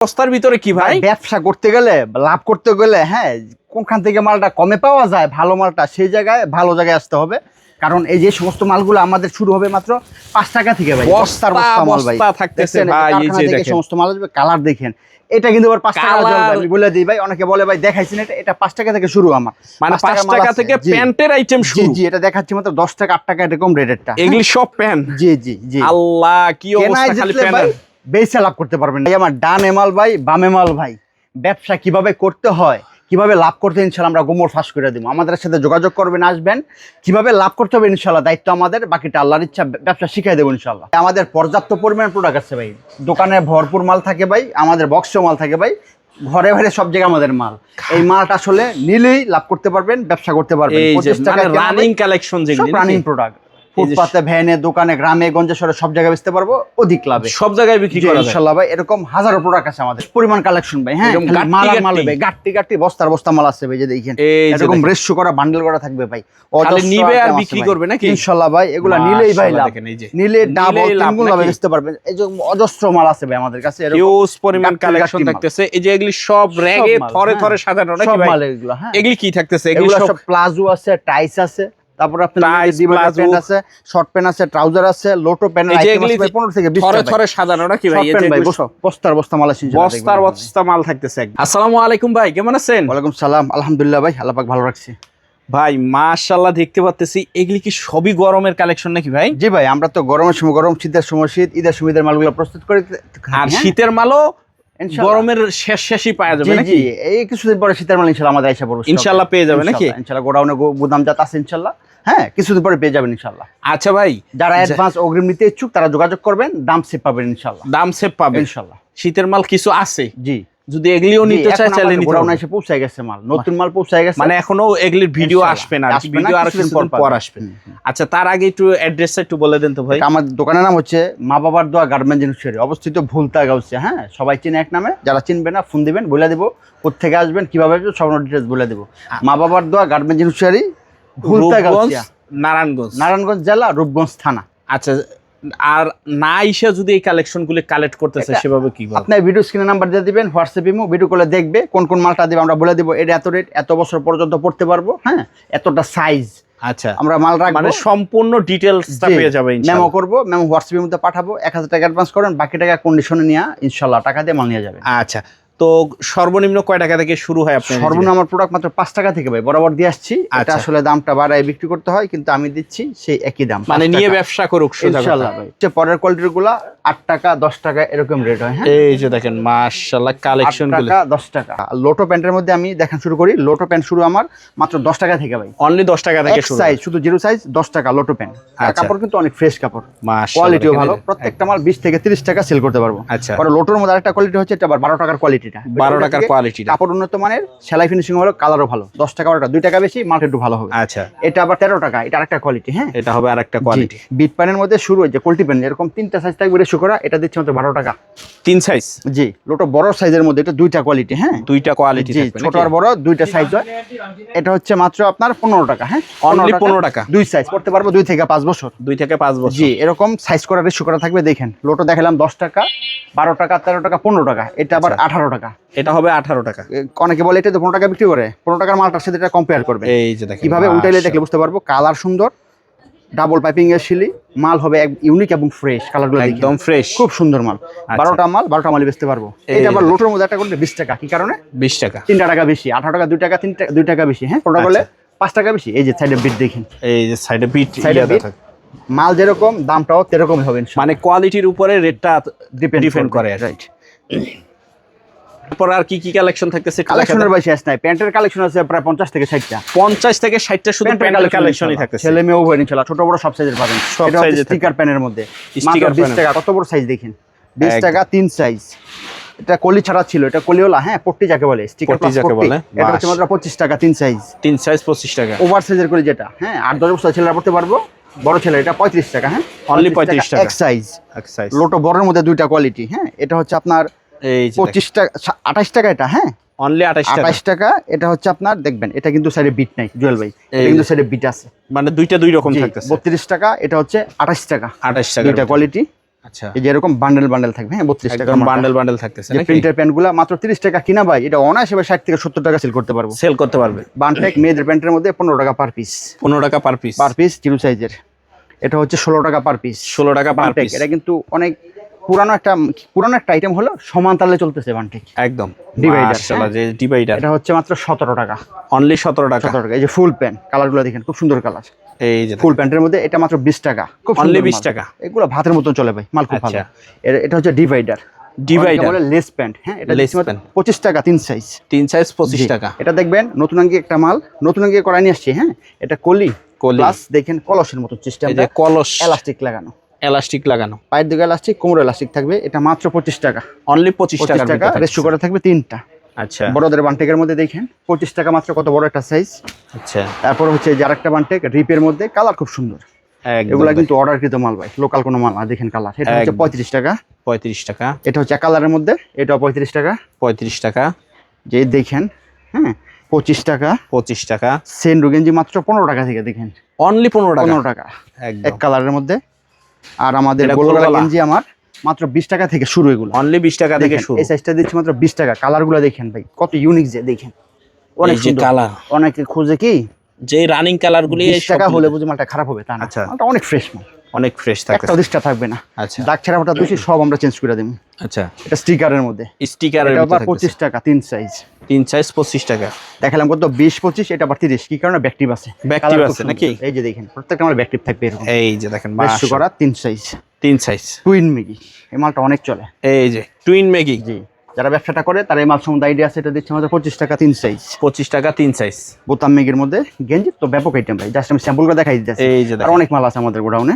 সস্তার ভিতরে কি ভাই? ব্যবসা করতে গেলে, লাভ করতে গেলে, হ্যাঁ, কোনখান থেকে মালটা কমে পাওয়া যায় ভালো মালটা, সেই জায়গায় ভালো জায়গায় আসতে হবে। কারণ এই যে সমস্ত মালগুলো আমাদের শুরু হবে মাত্র 5 টাকা থেকে ভাই। বস্তার বস্তা মাল ভাই থাকতেছে ভাই। এই যে দেখেন সমস্ত মাল আসবে, কালার দেখেন, এটা কিন্তু আবার 5 টাকা আমি বলে দিই ভাই। অনেকে বলে ভাই দেখাইছেন, এটা 5 টাকা থেকে শুরু। আমার মানে 5 টাকা থেকে প্যান্টের আইটেম শুরু। জি জি, এটা দেখাচ্ছি মাত্র 10 টাকা 8 টাকা এরকম রেটেরটা। এগুলি সব প্যান্ট। জি জি জি, আল্লাহ কি অবস্থা, খালি প্যান্ট। বেচে লাভ করতে পারবেন ভাই। আমার ডানে মাল ভাই, বামে মাল ভাই। ব্যবসা কিভাবে করতে হয়, কিভাবে লাভ করতে, ইনশাল্লাহ আমরা গোমর ফাঁস করে দিব। আমাদের সাথে যোগাযোগ করবেন, আসবেন, কিভাবে লাভ করতে হবে ইনশাল্লাহ দায়িত্ব আমাদের, বাকিটা আল্লাহর ইচ্ছা। ব্যবসা শিখাই দেবো ইনশাল্লাহ। আমাদের পর্যাপ্ত পরিমাণে প্রোডাক্ট আছে ভাই, দোকানে ভরপুর মাল থাকে ভাই, আমাদের বক্সেও মাল থাকে ভাই, ঘরে ঘরে সব জায়গায় আমাদের মাল। এই মালটা আসলে নিলেই লাভ করতে পারবেন, ব্যবসা করতে পারবেন। 25 টাকা রানিং কালেকশন, যেগুলো রানিং প্রোডাক্ট, ফুটপাতে, ভ্যানে, দোকানে, গ্রামে গঞ্জে শহরে সব জায়গায় বেচতে পারবো অধিক লাভে। সব জায়গায় বিক্রি করা যায় ইনশাআল্লাহ ভাই। এরকম হাজারো প্রোডাক্ট আছে আমাদের, পরিমাণ কালেকশন ভাই। হ্যাঁ, মাল ভাই, গাট্টি গাট্টি বস্তার বস্তা মাল আছে ভাই, যে দেখেন এরকম রেশিও করা বান্ডেল করা থাকবে ভাই। খালি নিবে আর বিক্রি করবে নাকি? ইনশাআল্লাহ ভাই, এগুলা নিলেই ভাই লাভ, নিলে ডাবল তিনগুণ লাভে বেচতে পারবেন। এই যে অজস্র মাল আছে ভাই আমাদের কাছে, এরকম হিউজ পরিমাণ কালেকশন থাকতেছে। এই যে এগুলি সব র‍্যাগে থরে থরে সাজানো নাকি ভাই? সব মাল এগুলো। হ্যাঁ, এগুলি কি থাকতেছে? এগুলো সব প্লাজো আছে, টাইস আছে, তারপর আপনার প্যান্ট আছে, শর্ট প্যান্ট আছে, ট্রাউজার আছে, লোটো প্যান্ট আছে 15 থেকে 20 থরে থরে সাজানো নাকি ভাই? এই যে বস্তার বস্তা মাল আছে, বস্তার বস্তা মাল থাকতেছে। আসসালামু আলাইকুম ভাই, কেমন আছেন? ওয়ালাইকুম সালাম, আলহামদুলিল্লাহ ভাই, আল্লাহ পাক ভালো রাখছে ভাই। মাশাআল্লাহ, দেখতে পাচ্তেছি এগুলি কি সবই গরমের কালেকশন নাকি ভাই? জি ভাই, আমরা তো গরমের সময় গরম, শীতের সময় শীত, ঈদের সময় ঈদের মালগুলো প্রস্তুত করি। আর শীতের মালও গরমের শেষই পাওয়া যাবে নাকি? এই কিছুদিন পরে শীতের মাল ইনশাআল্লাহ আমাদের আইসা পড়বে, ইনশাআল্লাহ পেয়ে যাবে নাকি? ইনশাআল্লাহ গোডাউনে গুদামজাত আছে ইনশাআল্লাহ। হ্যাঁ, কিছুদিন পরে পেয়ে যাবেন ইনশাআল্লাহ। আচ্ছা ভাই, যারা অ্যাডভান্স অগ্রিম নিতে ইচ্ছুক তারা যোগাযোগ করবেন, দাম সেভ পাবেন ইনশাআল্লাহ। দাম সেভ পাবেন ইনশাআল্লাহ। শীতের মাল কিছু আছে, জি, যদি এগুলিও নিতে চায় চাইলে নিতে গোডাউনে এসে পৌঁছায় গেছে মাল, নতুন মাল পৌঁছায় গেছে। মানে এখনো এগুলির ভিডিও আসবে না, ভিডিও আর কিছুদিন পর আসবে। আচ্ছা, তার আগে একটু অ্যাড্রেসটা একটু বলে দেন তো ভাই। আমার দোকানের নাম হচ্ছে মা বাবার দোয়া গার্মেন্টস ইন্ডাস্ট্রি, অবস্থিত ভুলতা গাউসিয়া। হ্যাঁ, সবাই চিনে এক নামে, যারা চিনবে না ফোন দিবেন, বলে দেবো কোত্থেকে আসবেন, কিভাবে আসবেন, সব ডিটেইলস বলে দেবো। মা বাবার দোয়া গার্মেন্টস ইন্ডাস্ট্রি, ভুলতা গাউসিয়া, নারায়ণগঞ্জ জেলা, রূপগঞ্জ থানা। আচ্ছা, আর না আইসা যদি এই কালেকশনগুলি কালেক্ট করতেছে সেভাবে কি বলবো? আপনি ভিডিও স্ক্রিনে নাম্বার দিয়ে দিবেন, হোয়াটসঅ্যাপ ইমো, ভিডিও কলে দেখবে কোন কোন মালটা দিবে, আমরা বলে দিব এটা এত রেট, এত বছর পর্যন্ত পড়তে পারবো। হ্যাঁ, এতটা সাইজ। আচ্ছা, আমরা মাল রাখবো, মানে সম্পূর্ণ ডিটেইলসটা পেয়ে যাবে ইনশাআল্লাহ। মেমো করব, মেমো হোয়াটসঅ্যাপের মধ্যে পাঠাবো, 1000 টাকা অ্যাডভান্স করেন, বাকি টাকা কন্ডিশনে নিয়ে ইনশাআল্লাহ টাকা দিয়ে মাল নিয়ে যাবেন। আচ্ছা, তো সর্বনিম্ন কয় টাকা থেকে শুরু হয় আপনার? সর্বনিম্ন আমার প্রোডাক্ট মাত্র 5 টাকা থেকে ভাই, বরাবর দিয়ে আসছি। এটা আসলে দামটা বাড়ায় বিক্রি করতে হয়, কিন্তু আমি দিচ্ছি সেই একই দাম, মানে নিয়ে ব্যবসা করুক ইনশাআল্লাহ ভাই। পরের কোয়ালিটির গুলা 8 টাকা 10 টাকা এরকম রেট হয়। হ্যাঁ, এই যে দেখেন মাশাআল্লাহ কালেকশন গুলো 10 টাকা। লোটো প্যান্টের মধ্যে আমি দেখান শুরু করি। লোটো প্যান্ট শুরু আমার মাত্র 10 টাকা থেকে ভাই, অনলি 10 টাকা থেকে শুরু। সাইজ শুধু জিরো সাইজ 10 টাকা লোটো প্যান্ট। কাপড় কিন্তু অনেক ফ্রেশ কাপড়, মাশাআল্লাহ, কোয়ালিটিও ভালো। প্রত্যেকটা মাল 20 থেকে 30 টাকা সেল করতে পারবো। আচ্ছা, আর লোটোর মধ্যে আরেকটা কোয়ালিটি হচ্ছে, এটা আবার 12 টাকার কোয়ালিটিটা, 12 টাকার কোয়ালিটি, কাপড় উন্নত মানের, সেলাই ফিনিশিং ভালো, কালারও ভালো। 10 টাকা ওটা 2 টাকা বেশি, মাল একটু ভালো হবে। আচ্ছা, এটা আবার 13 টাকা, এটা আরেকটা কোয়ালিটি। হ্যাঁ, এটা হবে আরেকটা কোয়ালিটি। বিট প্যানের মধ্যে শুরু হয়েছে কোয়ালিটি প্যান, এরকম 3টা সাইজ থাকবে রেশো করা, এটা দিচ্ছে মাত্র 12 টাকা। 3 সাইজ? জি, লোটো বড় সাইজের মধ্যে, এটা 2টা কোয়ালিটি। হ্যাঁ, 2টা কোয়ালিটি থাকবে, ছোট আর বড় 2টা সাইজ হয়। এটা হচ্ছে মাত্র আপনার 15 টাকা। হ্যাঁ, অনলি 15 টাকা। 2 সাইজ পড়তে পারবো, 2 থেকে 5 বছর। 2 থেকে 5 বছর, জি, এরকম সাইজ করা রেশো করা থাকবে। দেখেন, লোটো দেখালাম 10 টাকা, 12 টাকা, 13 টাকা, 15 টাকা। এটা আবার 18 টাকা। এটা হবে 18 টাকা। অনেকে বলে এটা তো 15 টাকা বিক্রি করে, 15 টাকার মালটার সাথে এটা কম্পেয়ার করবে। এই যে দেখেন কিভাবে উল্টাইলে দেখলে বুঝতে পারবো। কালার সুন্দর, ডাবল পাইপিং এর শিলি, মাল হবে ইউনিক এবং ফ্রেশ। কালারগুলো একদম ফ্রেশ, খুব সুন্দর মাল। 12টা মাল বেচতে পারবো। এটা আবার লোটোর মধ্যে একটা করলে 20 টাকা। কি কারণে? 20 টাকা, 3 টাকা বেশি, 18 টাকা, 2 টাকা, 2 টাকা বেশি। হ্যাঁ, ওটা বলে 5 টাকা বেশি। এই যে সাইডে বিট দেখেন, এই যে সাইডে বিট, মাল যেরকম দামটাও তেরকমই হবে, মানে কোয়ালিটির উপরে রেটটা ডিপেন্ড করে। রাইট। তারপর আর কি কি কালেকশন থাকতেছে? কালেকশনের ভাই শেষ নাই। প্যান্টের কালেকশন আছে প্রায় 50 থেকে 60টা। 50 থেকে 60টা শুধু প্যান্টের কালেকশনই থাকতেছে। ছেলে মেয়ে উভয় ইনশাআল্লাহ, ছোট বড় সব সাইজের পাবেন। সব সাইজের স্টিকার প্যানের মধ্যে মাত্র 20 টাকা। কত বড় সাইজ দেখেন, 20 টাকা 3 সাইজ। এটা কলি ছাড়া ছিল, এটা কলিওলা। হ্যাঁ, পট্টি যাকে বলে, স্টিকার প্লাস পট্টি। এটা হচ্ছে মাত্র 25 টাকা 3 সাইজ। 3 সাইজ 25 টাকা। ওভার সাইজের কলি যেটা, হ্যাঁ, 8-10 বছর ছেলেরা পড়তে পারবো। বড় ছেলে এটা 35 টাকা। হ্যাঁ, অনলি 35 টাকা এক সাইজ। লোটো বড়ের মধ্যে 2টা কোয়ালিটি। হ্যাঁ, এটা হচ্ছে আপনার এই 25 টাকা, 28 টাকা এটা। হ্যাঁ, অনলি 28 টাকা। এটা হচ্ছে আপনার দেখবেন, এটা কিন্তু সাইডে বিট নাই জুয়েল ভাই, এটা কিন্তু সাইডে বিট আছে। মানে দুইটা দুই রকম থাকতেছে। 32 টাকা। এটা হচ্ছে 28 টাকা। 28 টাকা, 2টা কোয়ালিটি। আচ্ছা, এই যে এরকম বান্ডেল বান্ডেল থাকবে, হ্যাঁ 32 টাকা একদম বান্ডেল বান্ডেল থাকতেছে নাকি? প্রিন্টের প্যান্টগুলো মাত্র 30 টাকা কিনা ভাই, এটা অনায়াসে 60 থেকে 70 টাকা সেল করতে পারবো। সেল করতে পারবে। বানটেক মেয়েদের প্যান্টের মধ্যে 15 টাকা পার পিস, 15 টাকা পার পিস, জিরো সাইজের। এটা হচ্ছে 16 টাকা পার পিস, 16 টাকা পার পিস। এটা কিন্তু অনেক পুরানো একটা আইটেম হলো, সমান তালে চলতেছে বানটেক একদম ডিভাইডার। মাশাআল্লাহ, যে ডিভাইডার এটা হচ্ছে মাত্র 17 টাকা, অনলি 17 টাকা। 17 টাকা। এই যে ফুল প্যান্ট, কালারগুলো দেখেন খুব সুন্দর কালার। এই যে ফুল প্যান্টের মধ্যে এটা মাত্র 20 টাকা, খুব অনলি সুন্দর 20 মাল। টাকা। এগুলো ভাতের মতন চলে ভাই, মাল খুব ভালো। আচ্ছা। এটা হচ্ছে ডিভাইডার, ডিভাইডার লেস প্যান্ট, হ্যাঁ এটা লেস লেস প্যান্ট 25 টাকা 3 সাইজ, 3 সাইজ 25 টাকা। এটা দেখবেন নতুন আঙ্গি একটা মাল, নতুন আঙ্গি করাই নিয়ে আসছি, হ্যাঁ এটা কলি প্লাস দেখেন কলসের মতো সিস্টেম, এই যে কলস, এলাস্টিক লাগানো, এলাস্টিক লাগানো, পায়ের দিকে এলাস্টিক, কোমরে এলাস্টিক থাকবে। এটা মাত্র 25 টাকা, অনলি 25 টাকা। রেস্টু করা থাকবে 3টা। আচ্ছা, বড়দের বানটেকের মধ্যে দেখেন 25 টাকা মাত্র, কত বড় একটা সাইজ। আচ্ছা, তারপর হচ্ছে যে আরেকটা বানটেক রিপের মধ্যে, কালার খুব সুন্দর। এগুলা কিন্তু অর্ডারকৃত মাল ভাই, লোকাল কোনো মাল না। দেখেন কালার, এটা হচ্ছে 35 টাকা, 35 টাকা। এটা হচ্ছে কালারের মধ্যে, এটাও 35 টাকা, 35 টাকা। যে দেখেন, হ্যাঁ 25 টাকা, 25 টাকা। সেন্ডু গেঞ্জি মাত্র 15 টাকা থেকে, দেখেন অনলি 15 টাকা, 15 টাকা একদম এক কালারের মধ্যে। আর আমাদের এটা গোলগলা গোলগলা। গেঞ্জি আমার মাত্র 20 টাকা থেকে শুরু, এগুলো অনলি 20 টাকা থেকে দেখেন, শুরু। এই সাইজটা দিচ্ছি মাত্র 20 টাকা। কালারগুলো দেখেন ভাই কত ইউনিক, যে দেখেন অনেক এই যে সুন্দর কালার, অনেকে খুঁজে কি যে রানিং কালার গুলি 20 টাকা হলে বুঝি মালটা খারাপ হবে, তা না। আচ্ছা। মালটা অনেক ফ্রেশ মাল, অনেক ফ্রেশ থাকে। একটা ডিস্টার্ব থাকবে না। আচ্ছা, দাগ ছেঁড়া ফোটা দোষী সব আমরা চেঞ্জ করে দেবো। আচ্ছা, এটা স্টিকারের মধ্যে, স্টিকারের এটা ভিতরে আবার 25 টাকা 3 সাইজ, 3 সাইজ 25 টাকা। দেখালাম কত 20 25, এটা আবার 30। কি কারণে ব্যাকটিভ আছে, ব্যাকটিভ Colour খুব আছে সুন্দর। নাকি? এই যে দেখেন প্রত্যেকটা আমার ব্যাকটিভ থাকবে এরকম। এই যে দেখেন রেস্টু করা 3 সাইজ, 3 সাইজ টুইন মেগি, এই মালটা অনেক চলে। এই যে টুইন মেগি, জি, যারা ব্যবসাটা করে তারা এই মাল সম্বন্ধে আইডিয়া আছে। এটা দিচ্ছে আমাদের 25 টাকা 3 সাইজ, 25 টাকা 3 সাইজ। বোতাম মেগির মধ্যে গেঞ্জি তো ব্যাপক আইটেম ভাই, জাস্ট আমি স্যাম্পল করে দেখাই দিতেছি। এই যে আর দেখেন, অনেক মাল আছে আমাদের গোডাউনে।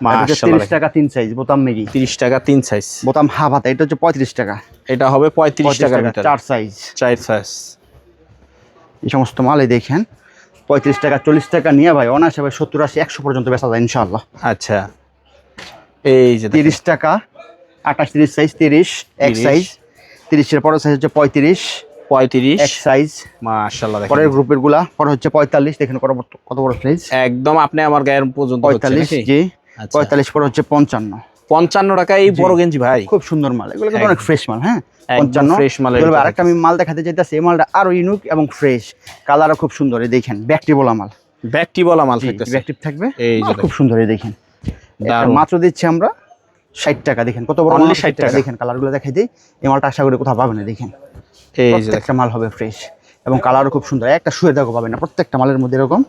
মাশাআল্লাহ 30 টাকা 3 সাইজ বোতাম মেগি, 30 টাকা 3 সাইজ। বোতাম হাফ হাতা, এটা হচ্ছে 35 টাকা, এটা হবে 35 টাকার ভিতরে 4 সাইজ। 4 সাইজ। এই সমস্ত মাল এই দেখেন 35 টাকা 40 টাকা নিয়ে ভাই অনায়াসে ভাই 70 80 100 পর্যন্ত বেচা যায় ইনশাআল্লাহ। আচ্ছা, এই যে দেখেন 30 টাকা 28 30 সাইজ, 30 এক 30 সাইজ, 30 এর পরের সাইজ হচ্ছে 35 35 এক সাইজ। মাশাআল্লাহ দেখেন, পরের গ্রুপের গুলা পরে হচ্ছে 45, দেখেন কত বড় সাইজ, একদম আপনি আমার গায়ের পর্যন্ত হচ্ছে 45 নাকি? জি। আচ্ছা। 45 পরে হচ্ছে 55, 55 টাকা এই বড় গেঞ্জি ভাই, খুব সুন্দর মাল। এগুলো কিন্তু অনেক ফ্রেশ মাল, হ্যাঁ একদম 55 fresh মালের এগুলো। ভিতরে আরেকটা আমি মাল দেখাতে চাইতেছি, এই মালটা আরো ইউনিক এবং ফ্রেশ, কালারও খুব সুন্দর। এই দেখেন ব্যাকটিবলা মাল, ব্যাকটি বলা মাল থাকতেছে। ব্যাকটিভ থাকবে, এই যে মাল খুব সুন্দর। এই দেখেন এটা দারুণ। মাত্র দিচ্ছি আমরা 60 টাকা, দেখেন কত বড় Only মাল, 60 টাকা। দেখেন কালারগুলো দেখাই দিই। এই মালটা আশা করি কোথাও পাবেন না, দেখেন এই যে দেখেন, প্রত্যেকটা মাল হবে ফ্রেশ এবং কালারও খুব সুন্দর। একটা শুয়ে দেখো পাবেন না, প্রত্যেকটা মালের মধ্যে এরকম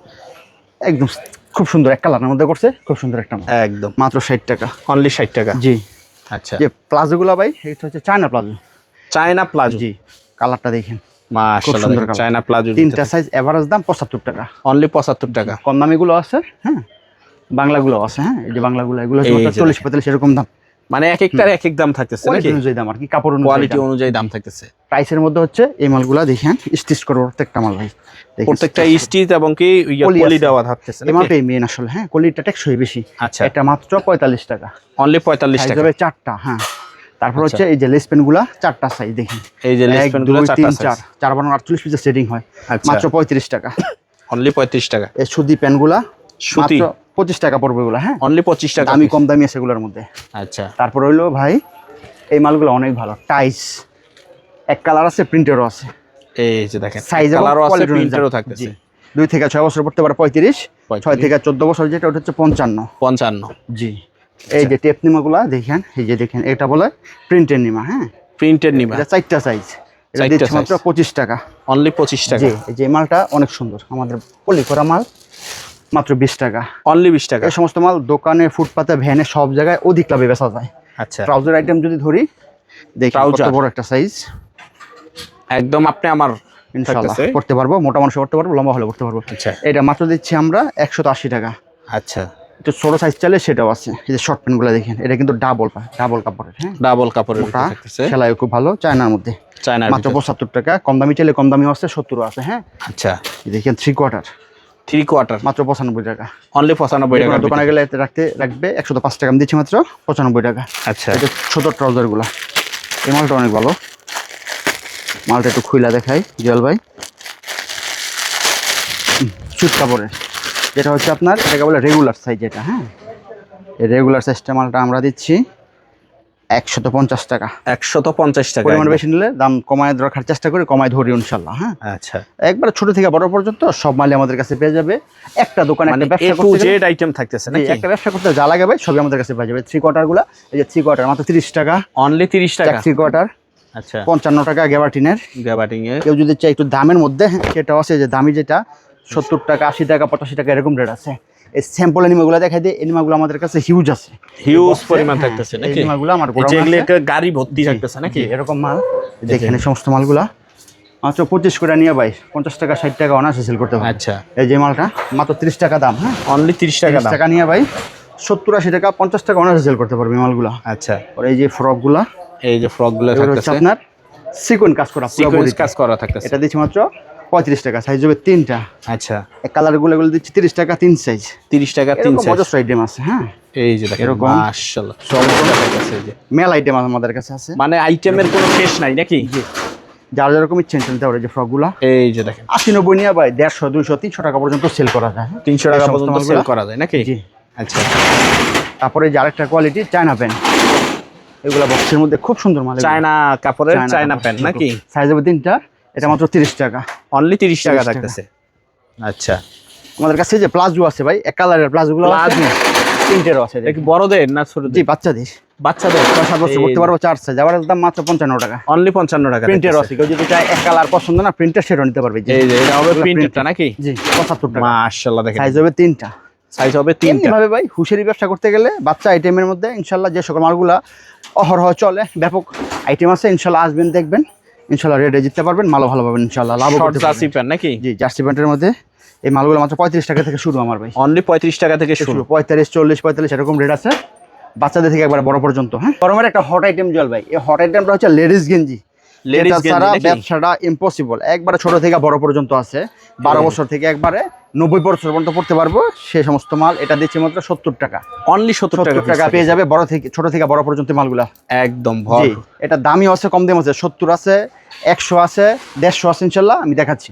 একদম খুব সুন্দর এক কালারের মধ্যে করছে, খুব সুন্দর একটা মাল। একদম মাত্র 60 টাকা, অনলি 60 টাকা। জি। আচ্ছা, যে প্লাজোগুলো ভাই, এটা হচ্ছে চায়না প্লাজো, চায়না প্লাজো, জি। কালারটা দেখেন মাশাআল্লাহ সুন্দর দেখেন, colour। চায়না প্লাজো 3টা সাইজ, এভারেজ দাম 75 টাকা। অনলি 75 টাকা। কম দামিগুলো আছে, হ্যাঁ বাংলাগুলো আছে, হ্যাঁ এই যে বাংলাগুলো, এগুলো এই যে 40 45 এরকম দাম। মানে এক একটার এক এক দাম থাকতেছে নাকি? কোয়ালিটি অনুযায়ী দাম আর কি, কাপড় অনুযায়ী কোয়ালিটি দাম। অনুযায়ী দাম থাকতেছে। প্রাইসের মধ্যে হচ্ছে এই মালগুলা দেখেন স্টিচ করবো প্রত্যেকটা মাল ভাই, দেখেন প্রত্যেকটা স্টিচ এবং কি পলি পলি আছে। দেওয়া থাকতেছে এই নাকি? মালটাই মেন আসলে, হ্যাঁ কলিটা টেকসই বেশি। আচ্ছা, এটা মাত্র 45 টাকা, অনলি 45 সাইজ টাকা। হবে 4টা, হ্যাঁ। তারপর আচ্ছা। হচ্ছে এই যে লেস পেনগুলা 4টা সাইজ, দেখেন এই যে লেস 1 পেনগুলো 2 4টা 3 সাইজ, 4 বারো 48 পিসের সেটিং হয়, আচ্ছা। মাত্র 35 টাকা। অনলি 35 টাকা। এই সুতি পেনগুলা সুতি মাত্র 25 টাকা পড়বে এগুলা, হ্যাঁ অনলি 25 টাকা। দামি কম দামি আছে এগুলোর মধ্যে। আচ্ছা, তারপর হইলো ভাই এই মালগুলো অনেক ভালো, টাইস এক কালার আছে, প্রিন্টেরও আছে, এই যে দেখেন সাইজ কালারও আছে, প্রিন্টেরও থাকতেছে। 2 থেকে 6 বছর পড়তে পারে 35, 6 থেকে 14 বছর যেটা ওটা হচ্ছে 55, 55। জি। এই যে টেপ নিমাগুলা দেখেন, এই যে দেখেন এটা বলে প্রিন্টের নিমা, হ্যাঁ প্রিন্টেড নিবা, এটা 4টা সাইজ, এটা 4টা দিচ্ছে মাত্র size। 25 টাকা। অনলি 25 টাকা। জি, এই যে মালটা অনেক সুন্দর, আমাদের পলি করা মাল, মাত্র 20 টাকা। অনলি 20 টাকা। এই সমস্ত মাল দোকানে, ফুটপাতে, ভ্যানে সব জায়গায় অধিক লাভে বেচা যায়। আচ্ছা, ট্রাউজার আইটেম যদি ধরি, দেখি কত Trouser। বড় একটা সাইজ, একদম আপনি আমার ইনশাআল্লাহ থাকতেছে। করতে পারবো, মোটা মানুষ করতে পারবো, লম্বা হলে করতে পারবো। আচ্ছা, এটা মাত্র দিচ্ছি আমরা 180 টাকা। আচ্ছা, একটু ছোট সাইজ চাইলে সেটাও আছে। এই যে শর্ট প্যান্টগুলো দেখেন, এটা কিন্তু ডাবল কাপড়ের, হ্যাঁ ডাবল কাপড়ের মোটা, ভিতরে থাকতেছে, সেলাই খুব ভালো, চায়নার মধ্যে, চায়নার মাত্র ভিতরে। 75 টাকা। কম দামি চাইলে কম দামি আছে, 70 আছে, হ্যাঁ। আচ্ছা, এই দেখেন 3/4 3 কোয়ার্টার মাত্র 95 টাকা। অনলি 95 টাকা। দোকানে গেলে রাখবে 105 টাকা, আমি দিচ্ছি মাত্র 95 টাকা। আচ্ছা, এটা ছোট ট্রাউজার গুলা, এই মালটা অনেক ভালো, মালটা একটু খুইলা দেখাই জুয়েল ভাই। সুত কাপড়ের, যেটা হচ্ছে আপনার এটাকে বলে রেগুলার সাইজ, এটা হ্যাঁ এই রেগুলার সাইজটা মালটা আমরা দিচ্ছি 150 টাকা। 150 টাকা। পরিমাণ বেশি নিলে দাম কমায় রাখার চেষ্টা করি, কমায় ধরি ইনশাআল্লাহ। হ্যাঁ, আচ্ছা, একবার ছোট থেকে বড় পর্যন্ত সব মালই আমাদের কাছে পেয়ে যাবে। একটা দোকানে মানে একটা ব্যবসা A to করতে Z আইটেম থাকতেছে নাকি? একটা ব্যবসা করতে যা লাগে ভাই সবই আমাদের কাছে পেয়ে যাবে। 3 কোয়ার্টার গুলা, এই যে 3 কোয়ার্টার মাত্র 30 টাকা, অনলি 30 টাকা। 3 কোয়ার্টার আচ্ছা, 55 টাকা গ্যাবার্টিনের। গ্যাবার্টিং এর কেউ যদি চাই একটু দামের মধ্যে, সেটাও আছে, যে দামি যেটা 70 টাকা, 80 টাকা, 85 টাকা এরকম রেট আছে। এই স্যাম্পল এনিমাগুলো দেখাই দিই, এনিমাগুলো আমাদের কাছে হিউজ আছে, হিউজ পরিমাণ থাকতেছে নাকি? এনিমাগুলো আমার যেগুলো গাড়ি ভর্তি থাকতেছে নাকি? এরকম মাল দেখেন, সমস্ত মালগুলা মাত্র 25 করে নিয়ে ভাই 50 টাকা 60 টাকা অনার্সে সেল করতে পারবে। আচ্ছা, এই যে মালটা মাত্র 30 টাকা দাম। হ্যাঁ, অনলি 30 টাকা দাম। টাকা নিয়ে ভাই 70-80 টাকা 50 টাকা অনার্সে সেল করতে পারবে মালগুলা। আচ্ছা, আর এই যে ফ্রকগুলা, এই যে ফ্রকগুলো এগুলো হচ্ছে থাকতেছে আপনার সিকোয়েন্স কাজ করা, পুরো সিকোয়েন্স body কাজ করা থাকতেছে। এটা দিচ্ছি মাত্র 35 টাকা, সাইজ হবে 3টা। আচ্ছা, এই কালারগুলো এগুলো দিচ্ছি 30 টাকা 3 সাইজ। 30 টাকা 3 সাইজ। অজস্র আইটেম আছে। হ্যাঁ, এই যে দেখেন, এরকম মাশাআল্লাহ সব থাকতেছে। এই যে মেল আইটেম আমাদের কাছে আছে, মানে আইটেমের কোনো শেষ নাই নাকি? যার যেরকম ইচ্ছে নিতে পারে। যে ফ্রকগুলা এই যে দেখেন 80-90 নিয়ে ভাই 150, 200, 300 টাকা পর্যন্ত সেল করা যায়। 300 টাকা পর্যন্ত সেল করা যায় নাকি? জি। আচ্ছা, তারপরে যে আরেকটা কোয়ালিটি চায়না প্যান্ট, এগুলা বক্সের মধ্যে খুব সুন্দর মাল। চায়না কাপড়ের চায়না প্যান্ট নাকি? সাইজ হবে 3টা, এটা মাত্র 30 টাকা, অনলি 30 টাকা 30 টাকা। থাকতেছে। আচ্ছা, আমাদের কাছে যে প্লাজো আছে ভাই, এক কালারের প্লাজোগুলো প্লাজো প্রিন্টেরও আছে। এটা কি বড়দের না ছোটদের? জি, বাচ্চাদের, বাচ্চাদের 7 বছর পড়তে পারবো, 4 সাইজ। আবার দাম মাত্র 55 টাকা, অনলি 55 টাকা। প্রিন্টেরও আছে। কেউ যদি চায় এক কালার পছন্দ না প্রিন্টার, সেটাও নিতে পারবে। এই যে এটা হবে প্রিন্টেডটা নাকি? জি, 75 টাকা। মাশাআল্লাহ দেখেন, সাইজ হবে 3টা, সাইজ হবে 3টা। ভাবে ভাই হুশারি ব্যবসা করতে গেলে বাচ্চা আইটেমের মধ্যে ইনশাল্লাহ যে সকল মালগুলা অহরহ চলে, ব্যাপক আইটেম আছে। ইনশাল্লাহ আসবেন, দেখবেন, ইনশাল্লাহ রেটে জিততে পারবেন, মালও ভালো পাবেন ইনশাল্লাহ, লাভ শর্ট জার্সি প্যান্ট নাকি? জি, জার্সি প্যান্টের মধ্যে এই মালগুলো মাত্র 35 টাকা থেকে শুরু আমার ভাই। অনলি 35 টাকা থেকে শুরু। 35, 40, 45 এরকম রেট আছে, বাচ্চাদের থেকে একবার বড় পর্যন্ত। হ্যাঁ, গরমের একটা হট আইটেম জল ভাই, এই হট আইটেমটা হচ্ছে লেডিস গেঞ্জি। লেডিস এটা গেঞ্জি ছাড়া নাকি? ব্যবসাটা ইম্পসিবল। একবারে ছোট থেকে বড় পর্যন্ত আছে, 12 বছর থেকে একবারে 90 বছর পর্যন্ত পড়তে পারবো সেই সমস্ত মাল। এটা দিচ্ছি মাত্র 70 টাকা, অনলি 70 টাকা পেয়ে যাবে। বড় থেকে ছোট থেকে বড় পর্যন্ত মালগুলা একদম ভর। এটা দামিও আছে, কম দাম আছে, 70 আছে, 100 আছে, 150 আছে ইনশাল্লাহ, আমি দেখাচ্ছি।